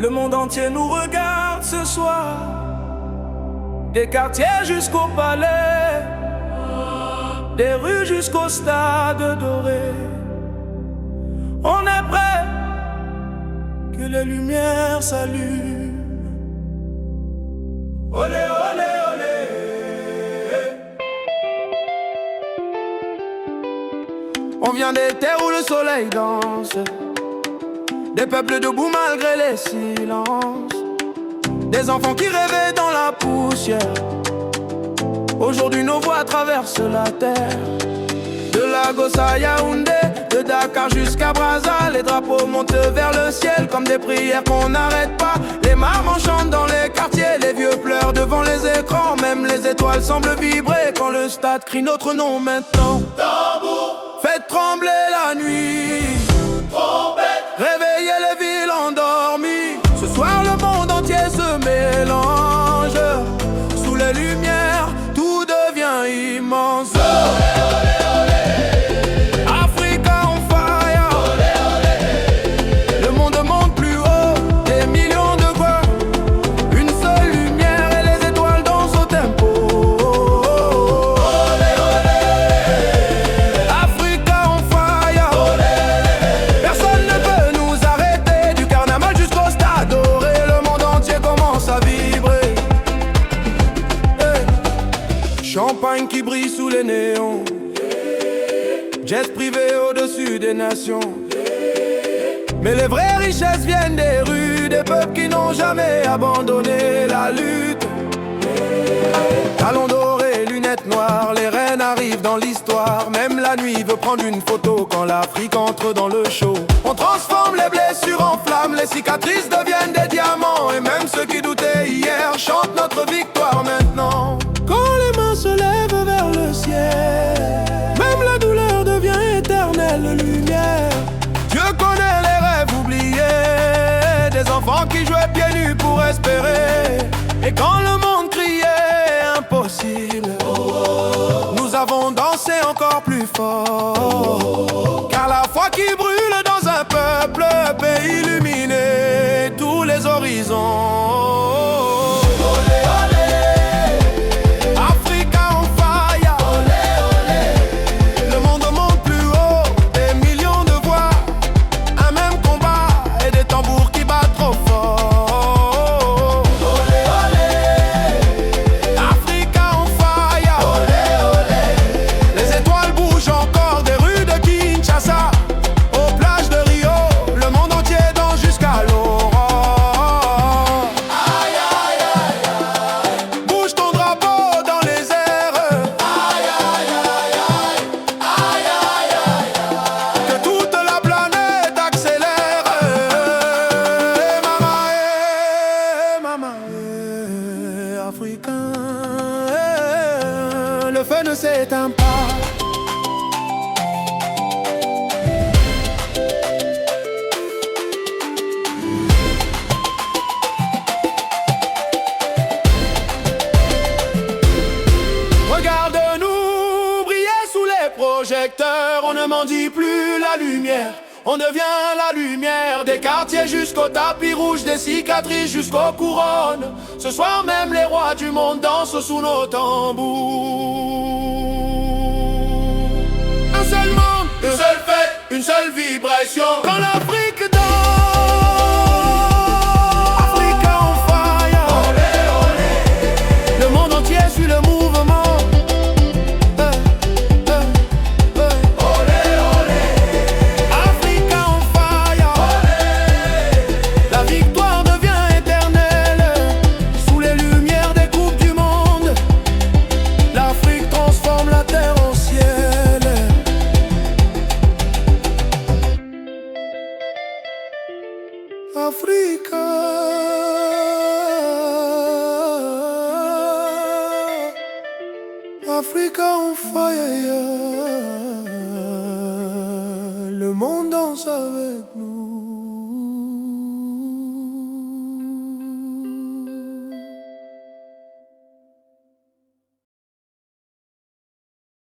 Le monde entier nous regarde ce soir, des quartiers jusqu'au palais, des rues jusqu'au stade doré. On est prêt, que les lumières s'allument. Olé, olé, olé. On vient des terres où le soleil danse, des peuples debout malgré les silences, des enfants qui rêvaient dans la poussière. Aujourd'hui nos voix traversent la terre. De Lagos à Yaoundé, de Dakar jusqu'à Brazza, les drapeaux montent vers le ciel comme des prières qu'on n'arrête pas. Les mamans chantent dans les quartiers, les vieux pleurent devant les écrans. Même les étoiles semblent vibrer quand le stade crie notre nom maintenant. Tambour, faites trembler la nuit, trompette, réveillez les villes endormies. Ce soir le monde entier se mélange, sous les lumières tout devient immense. Champagne qui brille sous les néons, jet privé au-dessus des nations. Mais les vraies richesses viennent des rues, des peuples qui n'ont jamais abandonné la lutte. Talons dorés, lunettes noires, les reines arrivent dans l'histoire. Même la nuit veut prendre une photo quand l'Afrique entre dans le show. On transforme les blessures en flammes, les cicatrices deviennent des diamants. Et même ceux qui doutaient hier chantent notre victoire maintenant. Quand les mains se lèvent vers le ciel, même la douleur devient éternelle lumière. Dieu connaît les rêves oubliés, des enfants qui jouaient pieds nus pour espérer. Et quand le monde criait impossible, nous avons dansé encore plus fort. Car la foi qui brûle dans un peuple peut illuminer tous les horizons. Africain, le feu ne s'éteint pas. Regarde-nous briller sous les projecteurs, on ne mendie plus la lumière. On devient la lumière, des quartiers jusqu'au tapis rouge, des cicatrices jusqu'aux couronnes. Ce soir même les rois du monde dansent sous nos tambours. Un seul monde, une seule fête, une seule vibration. Quand l'Afrique danse, Africa on fire. Olé, olé. Le monde entier suit le mouvement. Africa, Africa on fire, le monde danse avec nous.